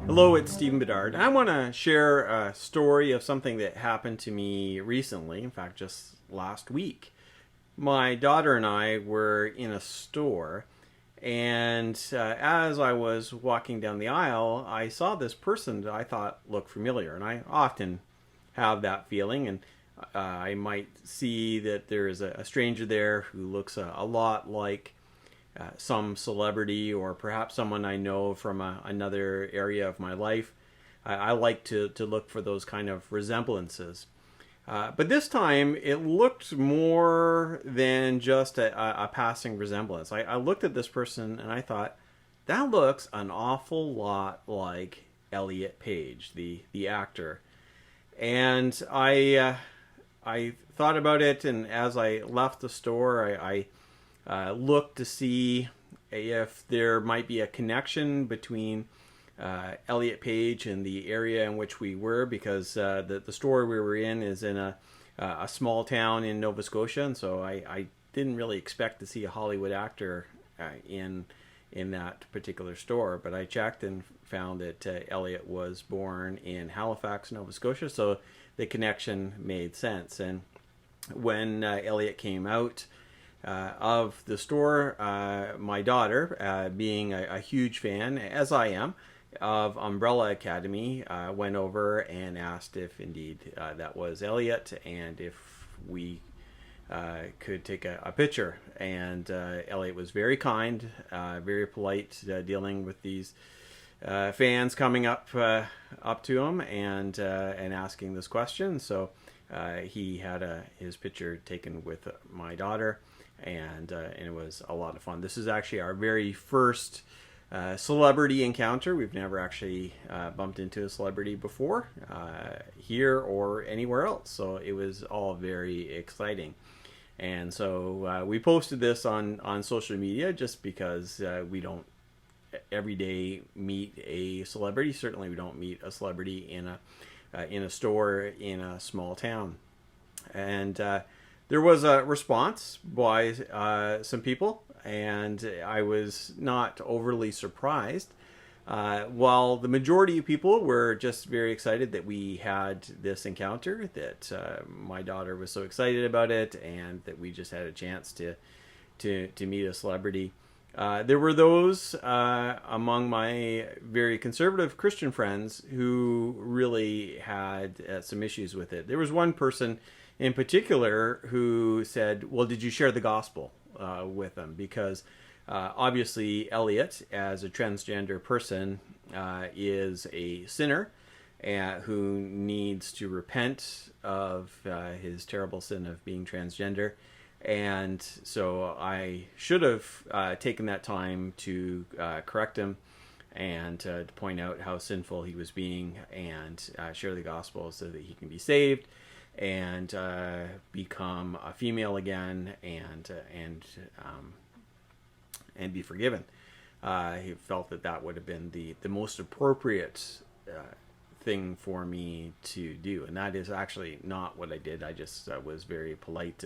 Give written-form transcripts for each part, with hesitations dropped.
Hello, it's Stephen Bedard. I want to share a story of something that happened to me recently, in fact, just last week. My daughter and I were in a store, and as I was walking down the aisle, I saw this person that I thought looked familiar, and I often have that feeling, and I might see that there is a stranger there who looks a lot like some celebrity or perhaps someone I know from another area of my life. I like to look for those kind of resemblances. But this time it looked more than just a passing resemblance. I looked at this person and I thought, that looks an awful lot like Elliott Page, the actor. And I thought about it, and as I left the store, I look to see if there might be a connection between Elliott Page and the area in which we were, because the store we were in is in a small town in Nova Scotia, and so I didn't really expect to see a Hollywood actor in that particular store. But I checked and found that Elliott was born in Halifax, Nova Scotia, so the connection made sense. And when Elliott came out of the store, my daughter, being a huge fan, as I am, of Umbrella Academy, went over and asked if indeed that was Elliott and if we could take a picture. And Elliott was very kind, very polite, dealing with these fans coming up to him and asking this question. So he had his picture taken with my daughter. And it was a lot of fun. This is actually our very first celebrity encounter. We've never actually bumped into a celebrity before, here or anywhere else. So it was all very exciting. And so we posted this on social media just because we don't every day meet a celebrity. Certainly we don't meet a celebrity in a store in a small town. And there was a response by some people, and I was not overly surprised. While the majority of people were just very excited that we had this encounter, that my daughter was so excited about it, and that we just had a chance to meet a celebrity. There were those among my very conservative Christian friends who really had some issues with it. There was one person in particular who said, well, did you share the gospel with them? Because obviously Elliott, as a transgender person, is a sinner who needs to repent of his terrible sin of being transgender. And so I should have taken that time to correct him and to point out how sinful he was being, and share the gospel so that he can be saved and become a female again and be forgiven. He felt that would have been the most appropriate thing for me to do, and that is actually not what I did. I just was very polite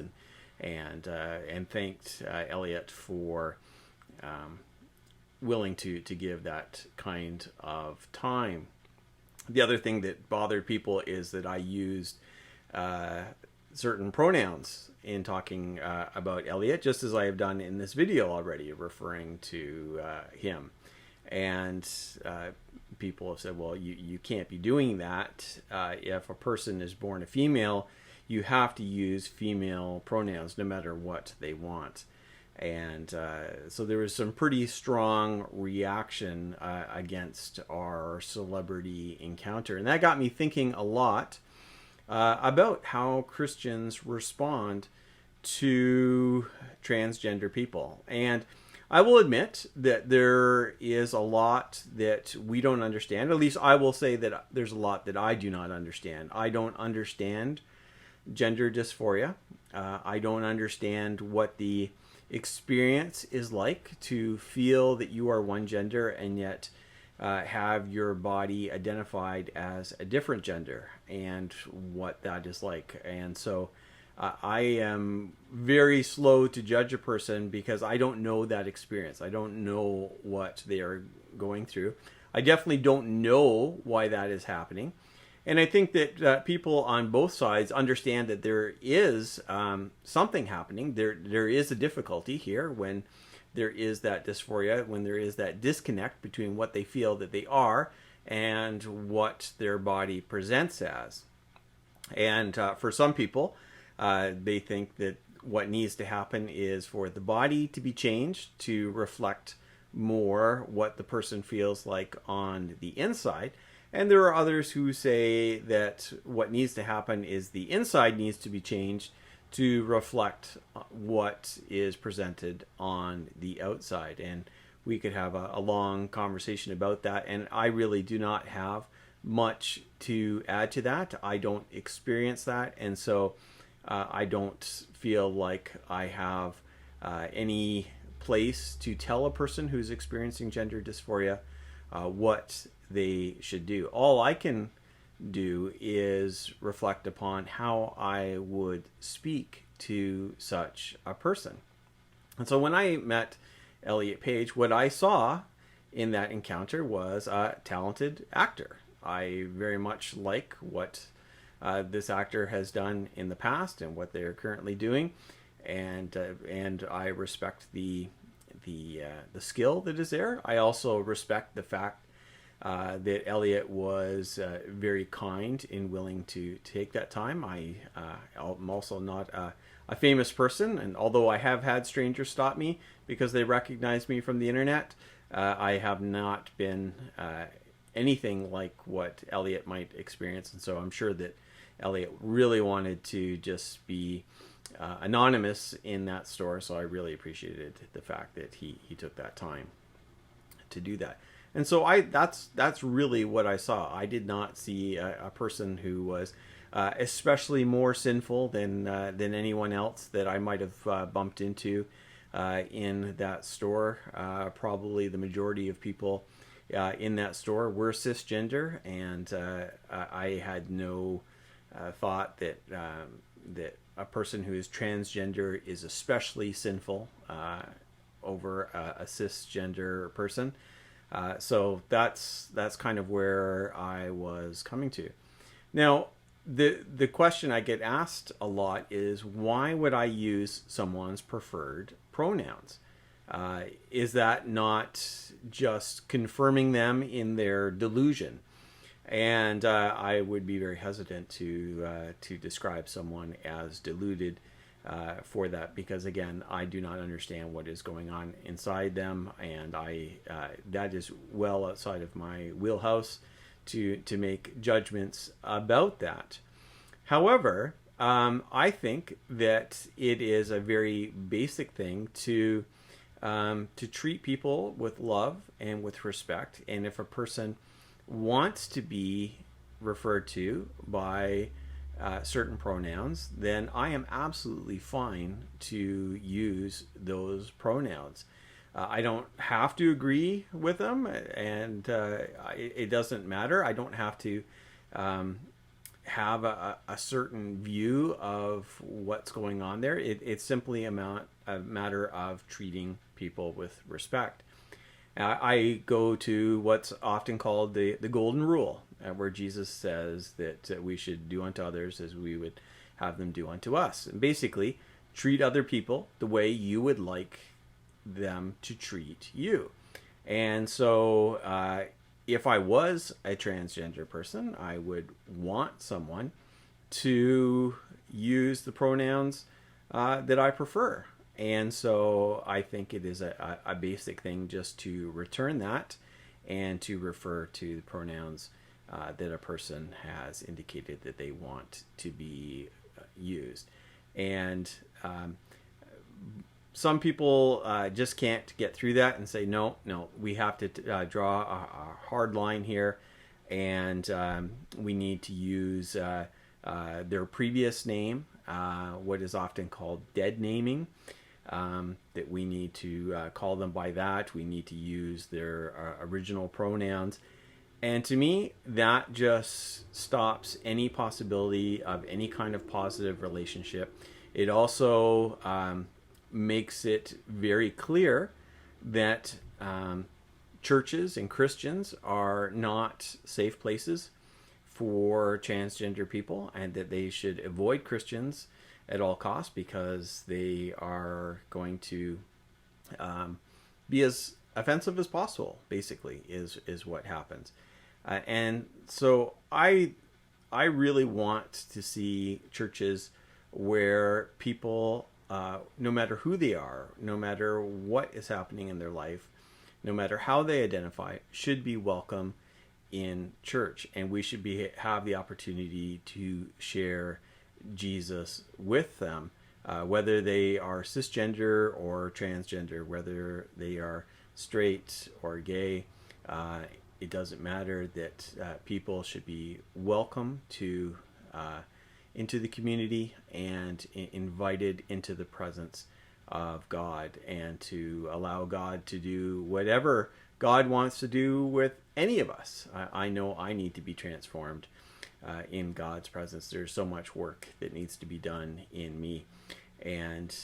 and thanked Elliott for willing to give that kind of time. The other thing that bothered people is that I used certain pronouns in talking about Elliott, just as I have done in this video already, referring to him. And people have said, well, you can't be doing that. If a person is born a female, you have to use female pronouns no matter what they want. And so there was some pretty strong reaction against our celebrity encounter. And that got me thinking a lot about how Christians respond to transgender people. And I will admit that there is a lot that we don't understand. At least I will say that there's a lot that I do not understand. I don't understand gender dysphoria. I don't understand what the experience is like to feel that you are one gender and yet have your body identified as a different gender and what that is like. And so I am very slow to judge a person because I don't know that experience. I don't know what they are going through. I definitely don't know why that is happening. And I think that people on both sides understand that there is something happening. There is a difficulty here when there is that dysphoria, when there is that disconnect between what they feel that they are and what their body presents as. And for some people, they think that what needs to happen is for the body to be changed to reflect more what the person feels like on the inside. And there are others who say that what needs to happen is the inside needs to be changed to reflect what is presented on the outside. And we could have a long conversation about that. And I really do not have much to add to that. I don't experience that. And so I don't feel like I have any place to tell a person who's experiencing gender dysphoria what they should do. All I can do is reflect upon how I would speak to such a person. And so when I met Elliott Page, what I saw in that encounter was a talented actor. I very much like what this actor has done in the past and what they're currently doing, and I respect the skill that is there. I also respect the fact that Elliott was very kind and willing to take that time. I'm also not a famous person, and although I have had strangers stop me because they recognize me from the internet, I have not been anything like what Elliott might experience. And so I'm sure that Elliott really wanted to just be anonymous in that store, so I really appreciated the fact that he took that time to do that. And so that's really what I saw. I did not see a person who was especially more sinful than anyone else that I might have bumped into in that store. Probably the majority of people in that store were cisgender, and I had no thought that a person who is transgender is especially sinful over a cisgender person. So that's kind of where I was coming to. Now, the question I get asked a lot is, why would I use someone's preferred pronouns? Is that not just confirming them in their delusion? And I would be very hesitant to describe someone as deluded for that, because again, I do not understand what is going on inside them, and that is well outside of my wheelhouse to make judgments about that. However, I think that it is a very basic thing to treat people with love and with respect, and if a person wants to be referred to by certain pronouns, then I am absolutely fine to use those pronouns. I don't have to agree with them, and it doesn't matter. I don't have to have a certain view of what's going on there. It's simply a matter of treating people with respect. I go to what's often called the golden rule, where Jesus says that we should do unto others as we would have them do unto us. And basically, treat other people the way you would like them to treat you. And so if I was a transgender person, I would want someone to use the pronouns that I prefer. And so I think it is a basic thing just to return that and to refer to the pronouns that a person has indicated that they want to be used. And some people just can't get through that and say, no, we have to draw a hard line here, and we need to use their previous name, what is often called dead naming. that we need to call them by that. We need to use their original pronouns. And to me, that just stops any possibility of any kind of positive relationship. It also makes it very clear that churches and Christians are not safe places for transgender people, and that they should avoid Christians at all costs, because they are going to be as offensive as possible, basically, is what happens. And so I really want to see churches where people, no matter who they are, no matter what is happening in their life, no matter how they identify, should be welcome in church. And we should have the opportunity to share Jesus with them, whether they are cisgender or transgender, whether they are straight or gay. It doesn't matter. That people should be welcome to into the community and invited into the presence of God, and to allow God to do whatever God wants to do with any of us. I know I need to be transformed in God's presence. There's so much work that needs to be done in me, and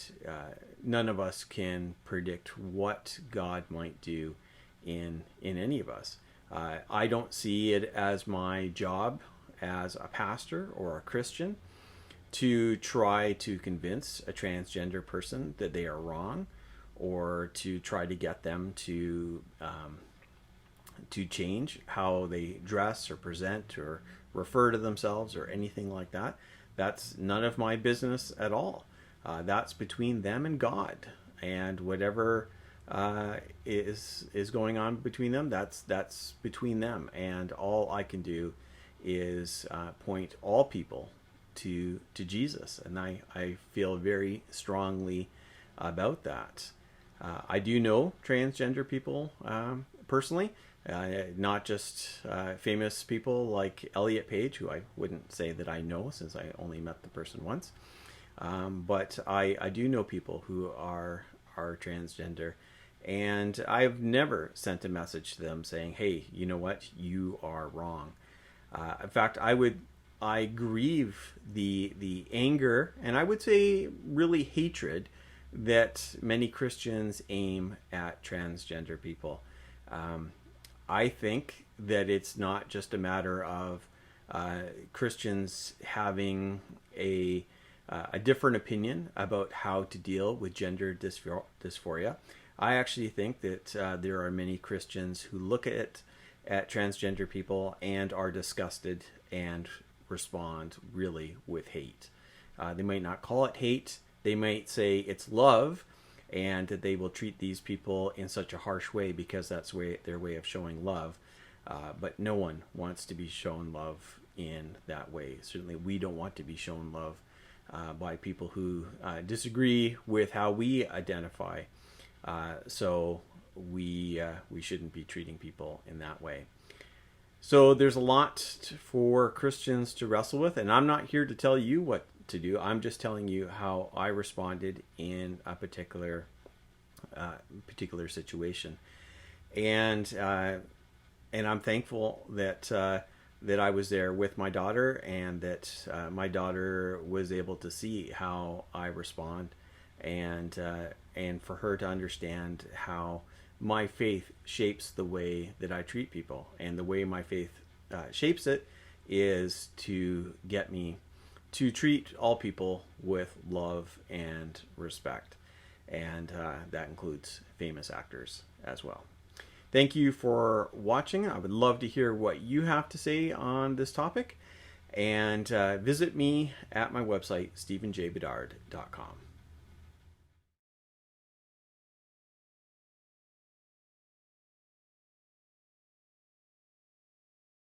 none of us can predict what God might do in any of us. I don't see it as my job as a pastor or a Christian to try to convince a transgender person that they are wrong, or to try to get them to change how they dress or present or refer to themselves or anything like that. That's none of my business at all. That's between them and God, and whatever is going on between them, that's between them. And all I can do is point all people to Jesus, and I feel very strongly about that. I do know transgender people personally, not just famous people like Elliott Page, who I wouldn't say that I know since I only met the person once, but I do know people who are transgender, and I've never sent a message to them saying, hey, you know what, you are wrong. In fact, I grieve the anger, and I would say really hatred, that many Christians aim at transgender people. I think that it's not just a matter of Christians having a different opinion about how to deal with gender dysphoria. I actually think that there are many Christians who look at transgender people and are disgusted and respond really with hate. They might not call it hate. They might say it's love, and that they will treat these people in such a harsh way because that's their way of showing love. But no one wants to be shown love in that way. Certainly we don't want to be shown love by people who disagree with how we identify. So we shouldn't be treating people in that way. So there's a lot for Christians to wrestle with, and I'm not here to tell you what to do. I'm just telling you how I responded in a particular situation, and I'm thankful that I was there with my daughter, and that my daughter was able to see how I respond, and for her to understand how my faith shapes the way that I treat people. And the way my faith shapes it is to get me to treat all people with love and respect. And that includes famous actors as well. Thank you for watching. I would love to hear what you have to say on this topic. And visit me at my website, stephenjbedard.com.